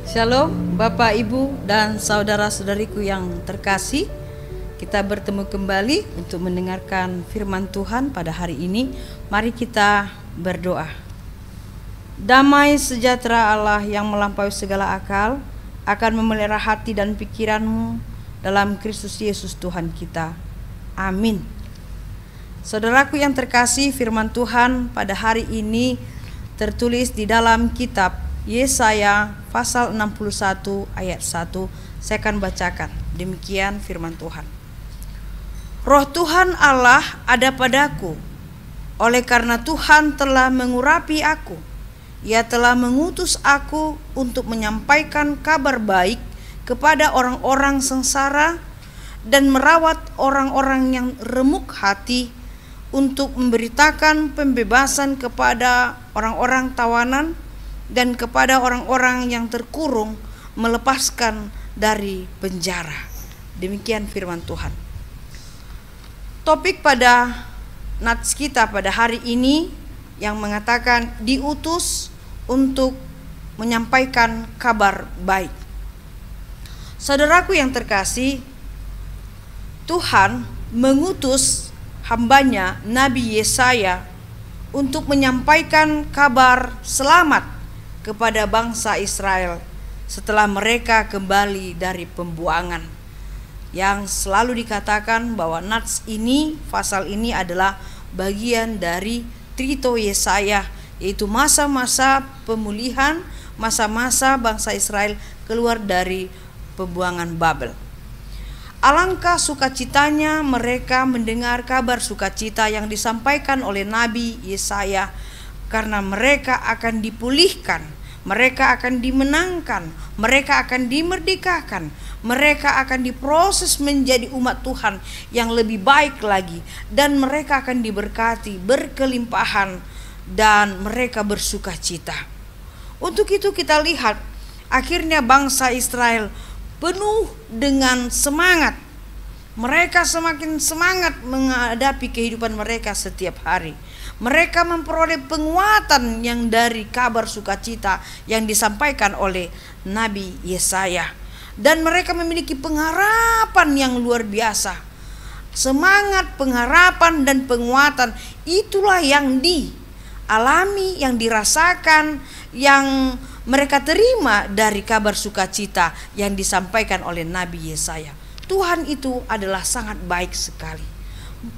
Shalom Bapak, Ibu, dan saudara-saudariku yang terkasih. Kita bertemu kembali untuk mendengarkan firman Tuhan pada hari ini. Mari kita berdoa. Damai sejahtera Allah yang melampaui segala akal akan memelihara hati dan pikiranmu dalam Kristus Yesus Tuhan kita. Amin. Saudaraku yang terkasih, firman Tuhan pada hari ini tertulis di dalam kitab Yesaya pasal 61 ayat 1. Saya akan bacakan. Demikian firman Tuhan. Roh Tuhan Allah ada padaku, oleh karena Tuhan telah mengurapi aku. Ia telah mengutus aku untuk menyampaikan kabar baik kepada orang-orang sengsara dan merawat orang-orang yang remuk hati, untuk memberitakan pembebasan kepada orang-orang tawanan dan kepada orang-orang yang terkurung, melepaskan dari penjara. Demikian firman Tuhan. Topik pada nats kita pada hari ini yang mengatakan diutus untuk menyampaikan kabar baik. Saudaraku yang terkasih, Tuhan mengutus hambanya Nabi Yesaya untuk menyampaikan kabar selamat kepada bangsa Israel setelah mereka kembali dari pembuangan. Yang selalu dikatakan bahwa nats ini, pasal ini adalah bagian dari Trito Yesaya, yaitu masa-masa pemulihan, masa-masa bangsa Israel keluar dari pembuangan Babel. Alangkah sukacitanya mereka mendengar kabar sukacita yang disampaikan oleh Nabi Yesaya, karena mereka akan dipulihkan, mereka akan dimenangkan, mereka akan dimerdekakan, mereka akan diproses menjadi umat Tuhan yang lebih baik lagi, dan mereka akan diberkati, berkelimpahan, dan mereka bersukacita. Untuk itu kita lihat akhirnya bangsa Israel penuh dengan semangat. Mereka semakin semangat menghadapi kehidupan mereka setiap hari. Mereka memperoleh penguatan yang dari kabar sukacita yang disampaikan oleh Nabi Yesaya. Dan mereka memiliki pengharapan yang luar biasa. Semangat, pengharapan, dan penguatan itulah yang dialami, yang dirasakan, yang mereka terima dari kabar sukacita yang disampaikan oleh Nabi Yesaya. Tuhan itu adalah sangat baik sekali,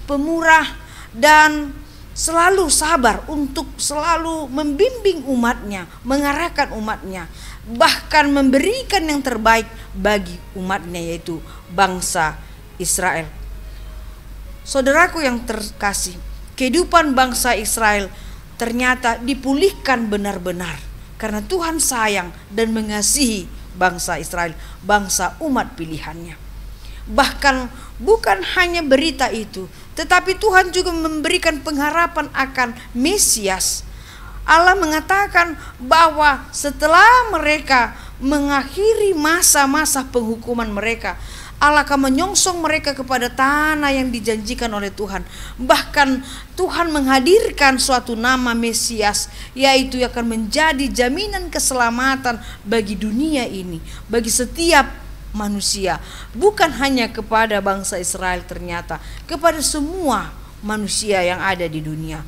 pemurah, dan selalu sabar untuk selalu membimbing umatnya, mengarahkan umatnya, bahkan memberikan yang terbaik bagi umatnya, yaitu bangsa Israel. Saudaraku yang terkasih, kehidupan bangsa Israel ternyata dipulihkan benar-benar karena Tuhan sayang dan mengasihi bangsa Israel, bangsa umat pilihannya. Bahkan bukan hanya berita itu, tetapi Tuhan juga memberikan pengharapan akan Mesias. Allah mengatakan bahwa setelah mereka mengakhiri masa-masa penghukuman mereka, Allah akan menyongsong mereka kepada tanah yang dijanjikan oleh Tuhan. Bahkan Tuhan menghadirkan suatu nama Mesias, yaitu yang akan menjadi jaminan keselamatan bagi dunia ini, bagi setiap manusia, bukan hanya kepada bangsa Israel, ternyata kepada semua manusia yang ada di dunia.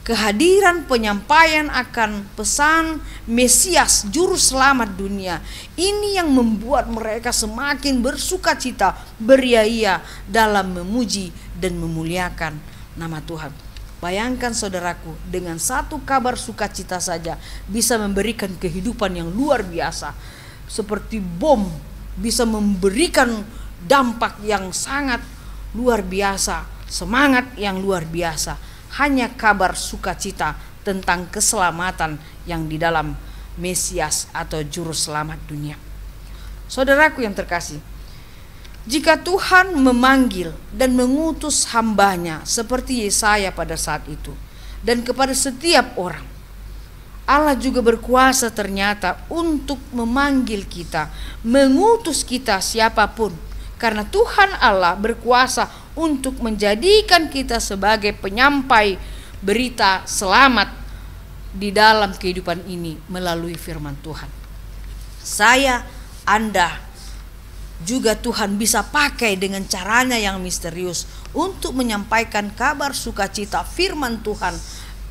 Kehadiran penyampaian akan pesan Mesias, juru selamat dunia, ini yang membuat mereka semakin bersukacita, beria-ia dalam memuji dan memuliakan nama Tuhan. Bayangkan saudaraku, dengan satu kabar sukacita saja bisa memberikan kehidupan yang luar biasa, seperti bom, bisa memberikan dampak yang sangat luar biasa, semangat yang luar biasa. Hanya kabar sukacita tentang keselamatan yang di dalam Mesias atau juru selamat dunia. Saudaraku yang terkasih, jika Tuhan memanggil dan mengutus hambanya seperti Yesaya pada saat itu, dan kepada setiap orang, Allah juga berkuasa ternyata untuk memanggil kita, mengutus kita siapapun. Karena Tuhan Allah berkuasa untuk menjadikan kita sebagai penyampai berita selamat di dalam kehidupan ini melalui firman Tuhan. Saya, Anda juga Tuhan bisa pakai dengan caranya yang misterius untuk menyampaikan kabar sukacita firman Tuhan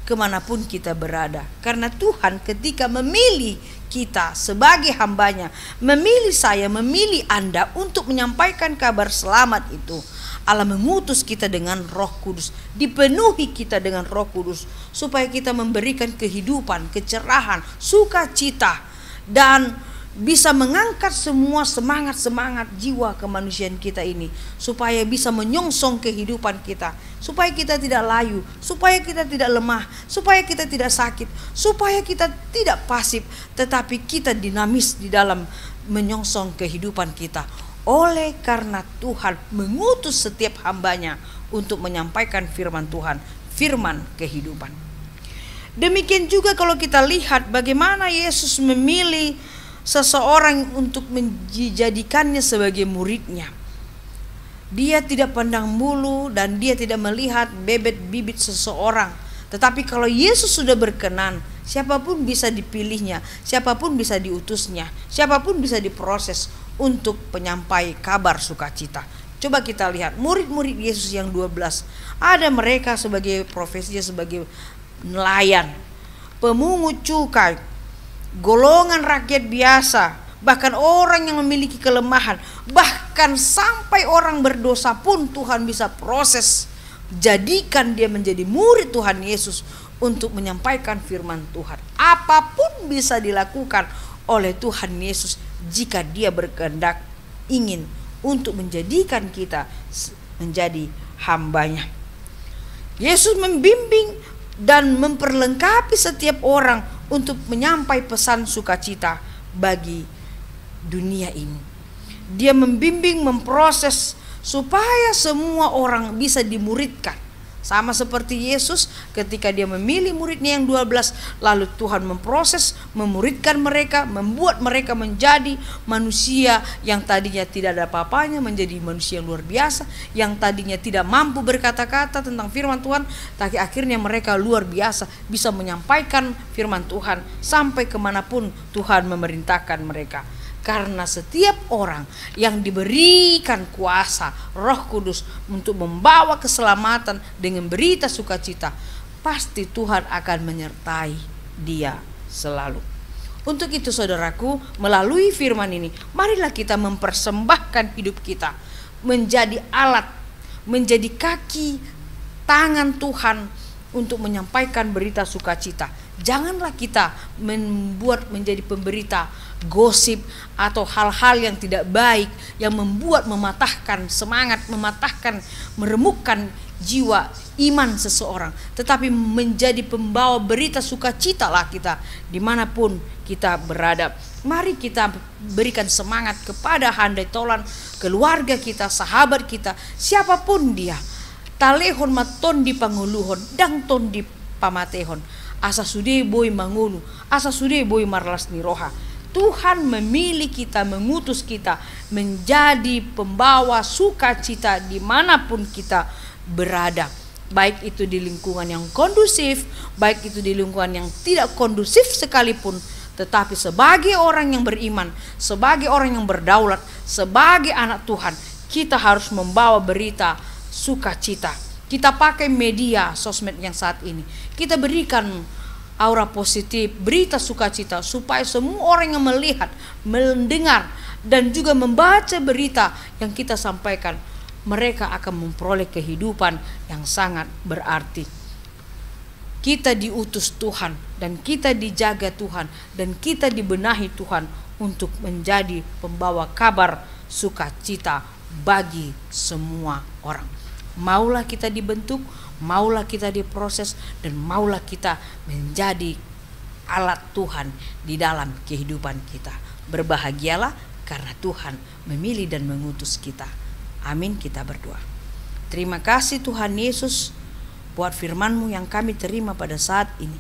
kemanapun kita berada. Karena Tuhan ketika memilih kita sebagai hambanya, memilih saya, memilih Anda untuk menyampaikan kabar selamat itu, Allah mengutus kita dengan Roh Kudus, dipenuhi kita dengan Roh Kudus, supaya kita memberikan kehidupan, kecerahan, sukacita, dan bisa mengangkat semua semangat-semangat jiwa kemanusiaan kita ini, supaya bisa menyongsong kehidupan kita, supaya kita tidak layu, supaya kita tidak lemah, supaya kita tidak sakit, supaya kita tidak pasif, tetapi kita dinamis di dalam menyongsong kehidupan kita. Oleh karena Tuhan mengutus setiap hambanya untuk menyampaikan firman Tuhan, firman kehidupan. Demikian juga kalau kita lihat bagaimana Yesus memilih seseorang untuk menjadikannya sebagai muridnya. Dia tidak pandang bulu dan dia tidak melihat bebet bibit seseorang. Tetapi kalau Yesus sudah berkenan, siapapun bisa dipilihnya, siapapun bisa diutusnya, siapapun bisa diproses untuk penyampai kabar sukacita. Coba kita lihat murid-murid Yesus yang 12. Ada mereka sebagai profesinya sebagai nelayan, pemungut cukai, golongan rakyat biasa, bahkan orang yang memiliki kelemahan, bahkan sampai orang berdosa pun Tuhan bisa proses, jadikan dia menjadi murid Tuhan Yesus untuk menyampaikan firman Tuhan. Apapun bisa dilakukan oleh Tuhan Yesus jika dia berkehendak ingin untuk menjadikan kita menjadi hambanya. Yesus membimbing dan memperlengkapi setiap orang untuk menyampai pesan sukacita bagi dunia ini. Dia membimbing, memproses supaya semua orang bisa dimuridkan. Sama seperti Yesus ketika dia memilih muridnya yang 12, lalu Tuhan memproses, memuridkan mereka, membuat mereka menjadi manusia yang tadinya tidak ada apa-apanya, menjadi manusia yang luar biasa, yang tadinya tidak mampu berkata-kata tentang firman Tuhan, tapi akhirnya mereka luar biasa, bisa menyampaikan firman Tuhan sampai kemanapun Tuhan memerintahkan mereka. Karena setiap orang yang diberikan kuasa Roh Kudus untuk membawa keselamatan dengan berita sukacita, pasti Tuhan akan menyertai dia selalu. Untuk itu saudaraku, melalui firman ini, marilah kita mempersembahkan hidup kita menjadi alat, menjadi kaki tangan Tuhan untuk menyampaikan berita sukacita. Janganlah kita membuat menjadi pemberita gosip atau hal-hal yang tidak baik yang membuat mematahkan semangat, mematahkan, meremukkan jiwa iman seseorang, tetapi menjadi pembawa berita sukacita lah kita dimanapun kita berada. Mari kita berikan semangat kepada handai tolan keluarga kita, sahabat kita, siapapun dia. Talehon maton di panguluhon, dang ton di pamatehon, asa sude boy mangulu, asa sude boy marlas ni roha. Tuhan memilih kita, mengutus kita menjadi pembawa sukacita dimanapun kita berada. Baik itu di lingkungan yang kondusif, baik itu di lingkungan yang tidak kondusif sekalipun. Tetapi sebagai orang yang beriman, sebagai orang yang berdaulat, sebagai anak Tuhan, kita harus membawa berita sukacita. Kita pakai media sosmed yang saat ini, kita berikan aura positif, berita sukacita, supaya semua orang yang melihat, mendengar, dan juga membaca berita yang kita sampaikan, mereka akan memperoleh kehidupan yang sangat berarti. Kita diutus Tuhan, dan kita dijaga Tuhan, dan kita dibenahi Tuhan untuk menjadi pembawa kabar sukacita bagi semua orang. Maulah kita dibentuk, maulah kita diproses, dan maulah kita menjadi alat Tuhan di dalam kehidupan kita. Berbahagialah karena Tuhan memilih dan mengutus kita. Amin, kita berdoa. Terima kasih Tuhan Yesus buat firman-Mu yang kami terima pada saat ini,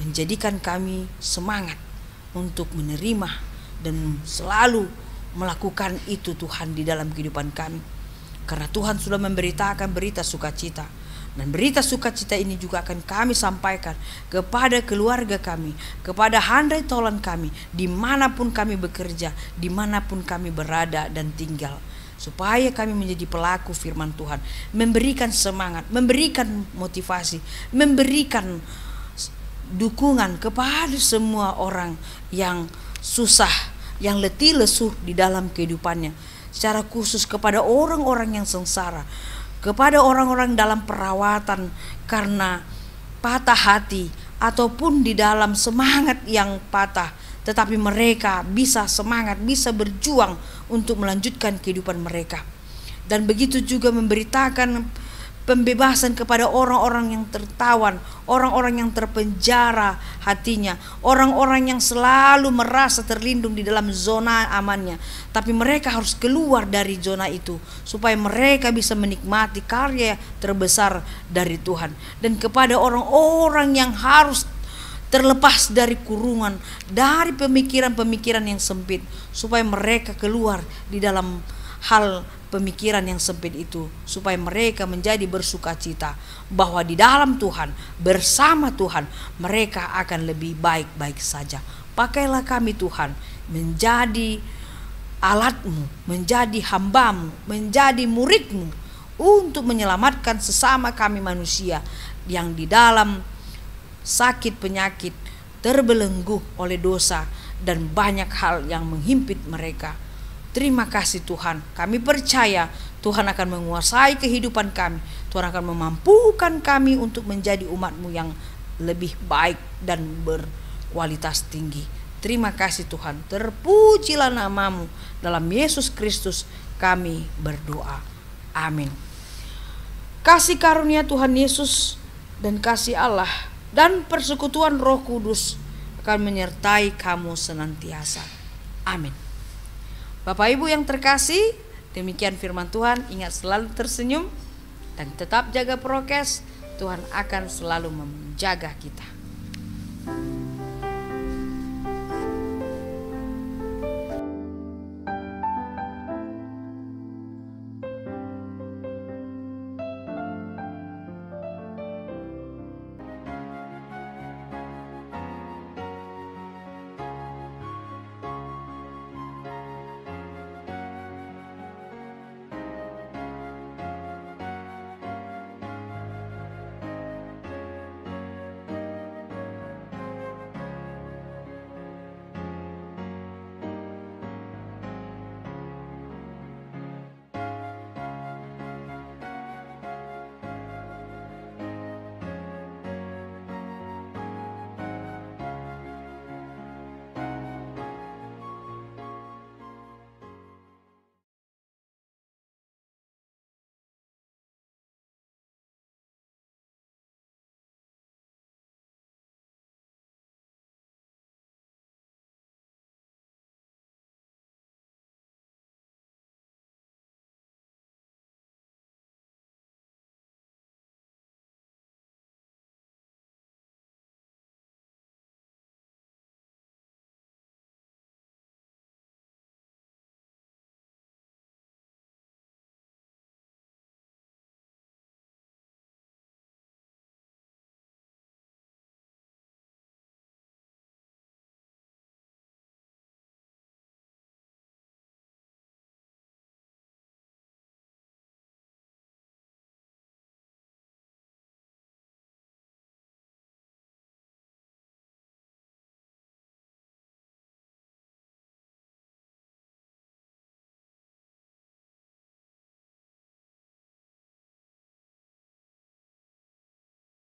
menjadikan kami semangat untuk menerima dan selalu melakukan itu Tuhan di dalam kehidupan kami. Karena Tuhan sudah memberitakan berita sukacita. Dan berita sukacita ini juga akan kami sampaikan kepada keluarga kami, kepada handai tolan kami, dimanapun kami bekerja, dimanapun kami berada dan tinggal. Supaya kami menjadi pelaku firman Tuhan, memberikan semangat, memberikan motivasi, memberikan dukungan kepada semua orang yang susah, yang letih lesu di dalam kehidupannya. Secara khusus kepada orang-orang yang sengsara, kepada orang-orang dalam perawatan karena patah hati ataupun di dalam semangat yang patah, tetapi mereka bisa semangat, bisa berjuang untuk melanjutkan kehidupan mereka. Dan begitu juga memberitakan pembebasan kepada orang-orang yang tertawan, orang-orang yang terpenjara hatinya, orang-orang yang selalu merasa terlindung di dalam zona amannya, tapi mereka harus keluar dari zona itu supaya mereka bisa menikmati karya terbesar dari Tuhan. Dan kepada orang-orang yang harus terlepas dari kurungan, dari pemikiran-pemikiran yang sempit, supaya mereka keluar di dalam hal pemikiran yang sempit itu, supaya mereka menjadi bersukacita bahwa di dalam Tuhan, bersama Tuhan, mereka akan lebih baik-baik saja. Pakailah kami Tuhan menjadi alatmu, menjadi hambamu, menjadi muridmu untuk menyelamatkan sesama kami manusia yang di dalam sakit penyakit, terbelenggu oleh dosa dan banyak hal yang menghimpit mereka. Terima kasih Tuhan, kami percaya Tuhan akan menguasai kehidupan kami. Tuhan akan memampukan kami untuk menjadi umat-Mu yang lebih baik dan berkualitas tinggi. Terima kasih Tuhan, terpujilah nama-Mu. Dalam Yesus Kristus kami berdoa. Amin. Kasih karunia Tuhan Yesus dan kasih Allah dan persekutuan Roh Kudus akan menyertai kamu senantiasa. Amin. Bapak Ibu yang terkasih, demikian firman Tuhan. Ingat selalu tersenyum dan tetap jaga prokes. Tuhan akan selalu menjaga kita.